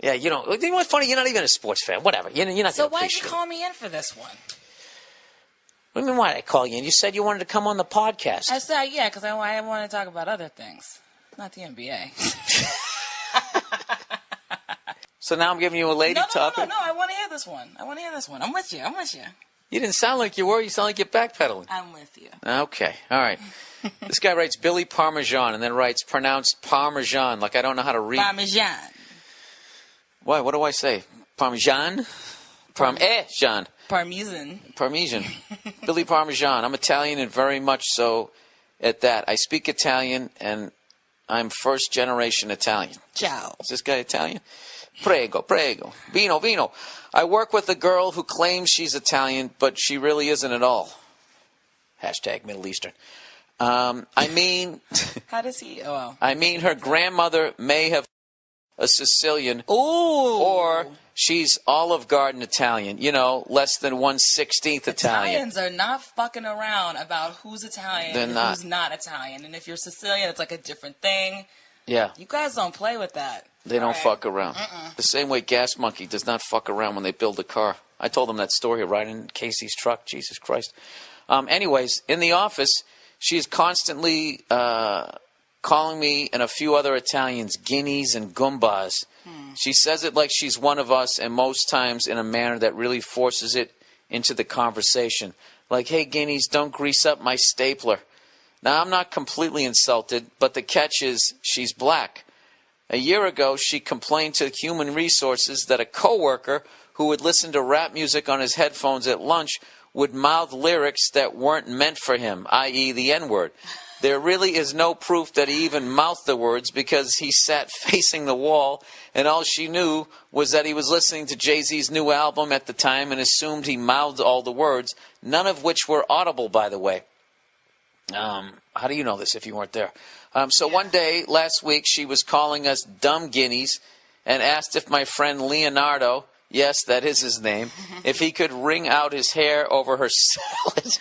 Yeah, you know what's funny? You're not even a sports fan. Whatever. You're not. So why did you call me in for this one? What do you mean, why did I call you in? You said you wanted to come on the podcast. I said, yeah, because I want to talk about other things, not the NBA. So now I'm giving you a lady topic? No, I want to hear this one. I'm with you. You didn't sound like you were. You sound like you're backpedaling. I'm with you. Okay. All right. This guy writes Billy Parmesan and then writes pronounced Parmesan, like I don't know how to read. Parmesan. Why? What do I say? Parmesan? Parmesan. Parmesan. Billy Parmesan. I'm Italian and very much so at that. I speak Italian and I'm first generation Italian. Ciao. Is this guy Italian? Prego. Vino. I work with a girl who claims she's Italian, but she really isn't at all. Hashtag Middle Eastern. I mean... How does he... Oh, well. I mean, her grandmother may have a Sicilian. Ooh. Or she's Olive Garden Italian. You know, less than 1/16 Italian. Italians are not fucking around about who's Italian and who's not Italian. And if you're Sicilian, it's like a different thing. Yeah. You guys don't play with that. They don't fuck around. The same way Gas Monkey does not fuck around when they build a car. I told them that story riding in Casey's truck. Jesus Christ. Anyways, in the office, she is constantly calling me and a few other Italians guineas and goombas. She says it like she's one of us, and most times in a manner that really forces it into the conversation. Like, hey, guineas, don't grease up my stapler. Now, I'm not completely insulted, but the catch is she's black. A year ago, she complained to Human Resources that a coworker who would listen to rap music on his headphones at lunch would mouth lyrics that weren't meant for him, i.e. the N-word. There really is no proof that he even mouthed the words because he sat facing the wall, and all she knew was that he was listening to Jay-Z's new album at the time and assumed he mouthed all the words, none of which were audible, by the way. How do you know this if you weren't there? One day last week, she was calling us dumb guineas and asked if my friend Leonardo, yes, that is his name, if he could wring out his hair over her salad.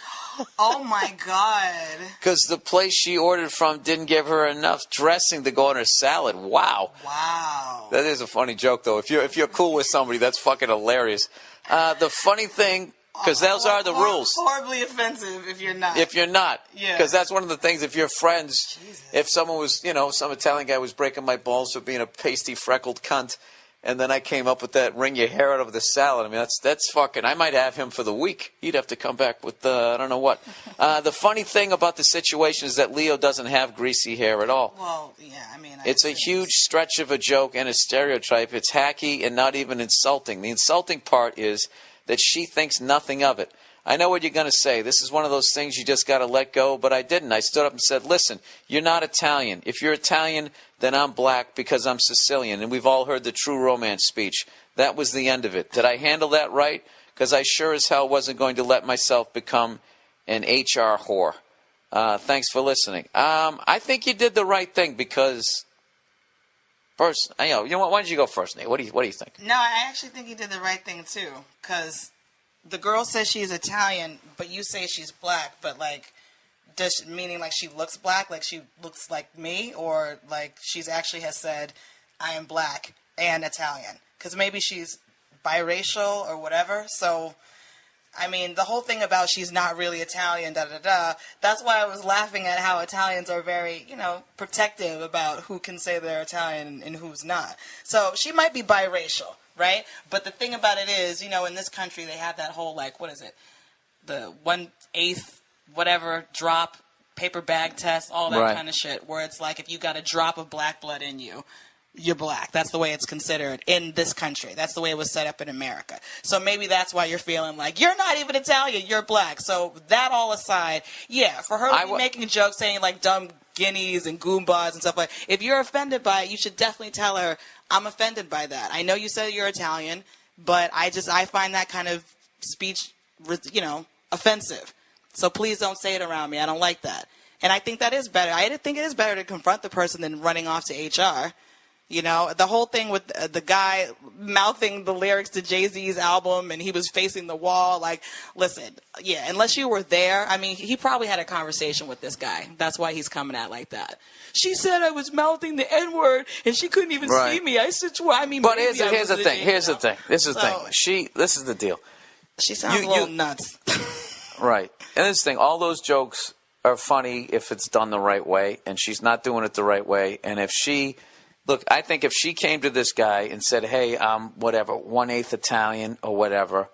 Oh, my God. Because the place she ordered from didn't give her enough dressing to go on her salad. Wow. Wow. That is a funny joke, though. If you're cool with somebody, that's fucking hilarious. The funny thing... Because those are the rules. Horribly offensive if you're not. If you're not. Yeah. Because that's one of the things, if you're friends, Jesus. If someone was, some Italian guy was breaking my balls for being a pasty, freckled cunt, and then I came up with that wring your hair out of the salad, I mean, that's fucking, I might have him for the week. He'd have to come back with, I don't know what. The funny thing about the situation is that Leo doesn't have greasy hair at all. Well, yeah, I mean. It's a huge stretch of a joke and a stereotype. It's hacky and not even insulting. The insulting part is that she thinks nothing of it. I know what you're going to say. This is one of those things you just got to let go, but I didn't. I stood up and said, listen, you're not Italian. If you're Italian, then I'm black because I'm Sicilian, and we've all heard the True Romance speech. That was the end of it. Did I handle that right? Because I sure as hell wasn't going to let myself become an HR whore. Thanks for listening. I think you did the right thing because... First, you know what? Why don't you go first, Nate? What do you think? No, I actually think you did the right thing too, because the girl says she's Italian, but you say she's black. But like, meaning like she looks black, like she looks like me, or like she's actually has said, I am black and Italian, because maybe she's biracial or whatever. So, I mean, the whole thing about she's not really Italian, that's why I was laughing at how Italians are very, protective about who can say they're Italian and who's not. So she might be biracial, right? But the thing about it is, in this country they have that whole, like, what is it? The 1/8 whatever drop paper bag test, all that kind of shit, where it's like if you got a drop of black blood in you, you're black. That's the way it's considered in this country. That's the way it was set up in America. So maybe that's why you're feeling like, you're not even Italian, you're black. So that all aside, yeah, for her to be making a joke saying like dumb guineas and goombas and stuff like that, if you're offended by it, you should definitely tell her, I'm offended by that. I know you said you're Italian, but I find that kind of speech, offensive. So please don't say it around me. I don't like that. And I think that is better. I think it is better to confront the person than running off to HR. You know, the whole thing with the guy mouthing the lyrics to Jay-Z's album and he was facing the wall. Like, listen, yeah, unless you were there, I mean, he probably had a conversation with this guy. That's why he's coming out like that. She said I was mouthing the N-word and she couldn't even see me. I said, well, I mean, but here's the thing. Here's the thing. This is the thing. This is the deal. She sounds a little nuts. Right. And this thing, all those jokes are funny if it's done the right way, and she's not doing it the right way. And if she... Look, I think if she came to this guy and said, hey, I'm whatever, 1/8 Italian or whatever,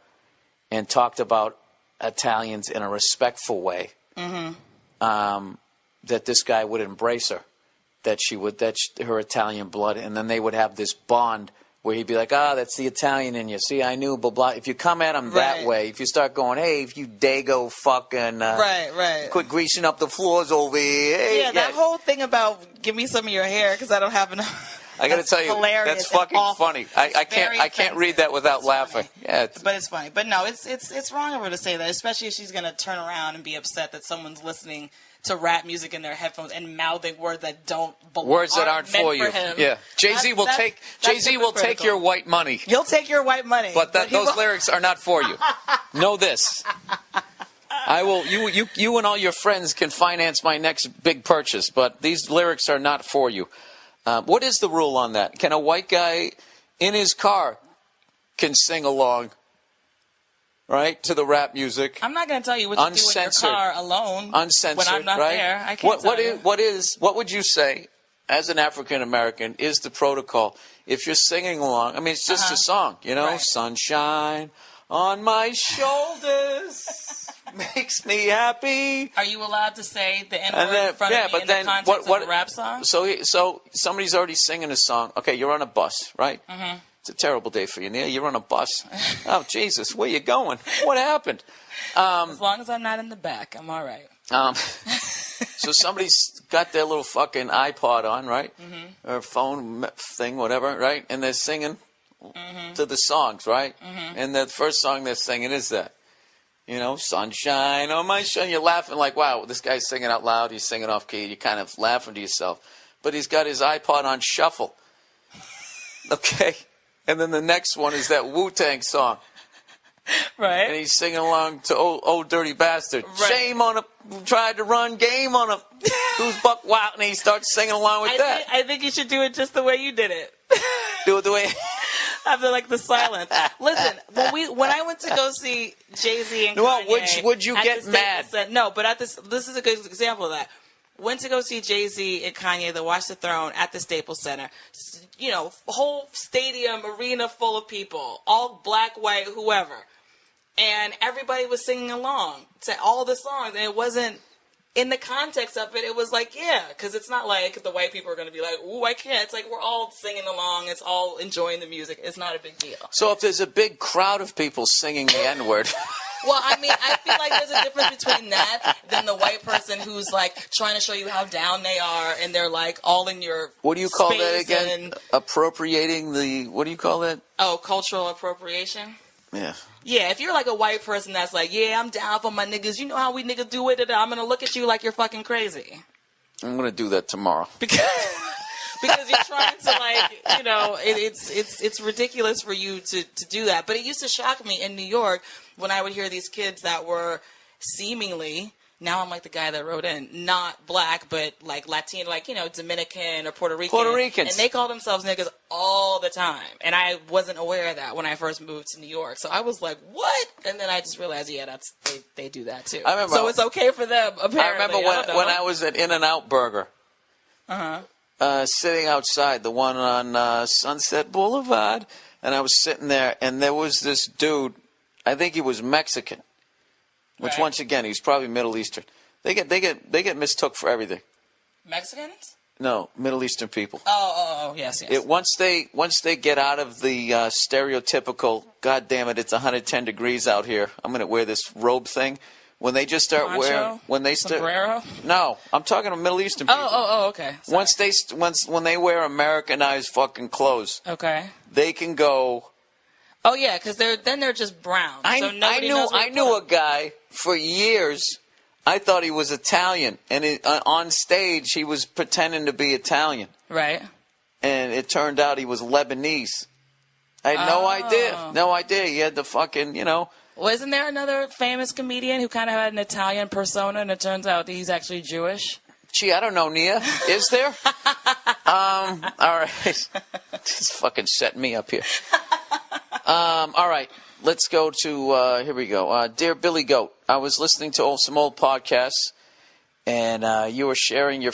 and talked about Italians in a respectful way, that this guy would embrace her, that her Italian blood, and then they would have this bond where he'd be like, that's the Italian in you. See, I knew, blah, blah. If you come at him that way, if you start going, hey, if you dago fucking quit greasing up the floors over here. Hey, that whole thing about give me some of your hair because I don't have enough. I got to tell you, that's fucking funny. I can't read that without laughing. Funny. Yeah, but it's funny. But no, it's wrong of her to say that, especially if she's going to turn around and be upset that someone's listening to rap music in their headphones and mouthing words that don't belong. Words that aren't for you. Him. Yeah, Jay-Z will take your white money. He'll take your white money. But those lyrics are not for you. Know this. I will. You and all your friends can finance my next big purchase, but these lyrics are not for you. What is the rule on that? Can a white guy in his car can sing along? Right, to the rap music. I'm not going to tell you what to do in your car alone. Uncensored, when I'm not right? there. I can't tell you. What would you say, as an African American, is the protocol if you're singing along? I mean, it's just a song, you know. Right. Sunshine on my shoulders makes me happy. Are you allowed to say the N-word in front of me in the context of a rap song? So somebody's already singing a song. Okay, you're on a bus, right? Mm-hmm. It's a terrible day for you, Neil. You're on a bus. Oh, Jesus, where you going? What happened? As long as I'm not in the back, I'm all right. So somebody's got their little fucking iPod on, right? Mm-hmm. Or phone thing, whatever, right? And they're singing to the songs, right? Mm-hmm. And the first song they're singing is that. You know, sunshine on my shine. You're laughing like, wow, this guy's singing out loud. He's singing off key. You're kind of laughing to yourself. But he's got his iPod on shuffle. Okay? And then the next one is that Wu-Tang song. Right. And he's singing along to Old Dirty Bastard. Right. Shame on a tried to run game on a who's buck wild, and he starts singing along with that. I think you should do it just the way you did it. Do it the way after like the silence. Listen, when I went to go see Jay-Z and Kanye, would you get mad? No, but this is a good example of that. Went to go see Jay-Z and Kanye, the Watch the Throne, at the Staples Center. You know, whole stadium, arena full of people, all black, white, whoever. And everybody was singing along to all the songs. And it wasn't, in the context of it, it was like, yeah, because it's not like the white people are going to be like, ooh, I can't. It's like we're all singing along. It's all enjoying the music. It's not a big deal. So if there's a big crowd of people singing the N-word... Well, I mean, I feel like there's a difference between that than the white person who's like trying to show you how down they are, and they're like all in your. What do you call that again? Appropriating the. What do you call that? Oh, cultural appropriation. Yeah. Yeah, if you're like a white person that's like, yeah, I'm down for my niggas. You know how we niggas do it. I'm gonna look at you like you're fucking crazy. I'm gonna do that tomorrow. Because you're trying to, like, you know, it's ridiculous for you to do that. But it used to shock me in New York when I would hear these kids that were seemingly, now I'm like the guy that wrote in, not black, but like Latino, like, you know, Dominican or Puerto Rican. Puerto Ricans. And they call themselves niggas all the time. And I wasn't aware of that when I first moved to New York. So I was like, what? And then I just realized, yeah, they do that too. So it's okay for them, apparently. I remember when I was at In-N-Out Burger. Sitting outside, the one on Sunset Boulevard, and I was sitting there, and there was this dude, I think he was Mexican, which once again, he's probably Middle Eastern. They get mistook for everything. Mexicans? No, Middle Eastern people. Oh, yes. Once they get out of the stereotypical, God damn it, it's 110 degrees out here, I'm going to wear this robe thing. When they just start wearing, sombrero? No, I'm talking to Middle Eastern people. Okay. Sorry. When they wear Americanized fucking clothes, okay, they can go. Oh yeah, because they're just brown. I knew a guy for years. I thought he was Italian, and on stage he was pretending to be Italian. Right. and it turned out he was Lebanese. I had no idea. No idea. He had the fucking, Wasn't there another famous comedian who kind of had an Italian persona, and it turns out that he's actually Jewish? Gee, I don't know, Nia. Is there? All right. Just fucking setting me up here. All right. Let's go to, here we go. Dear Billy Goat, I was listening to some old podcasts, and you were sharing your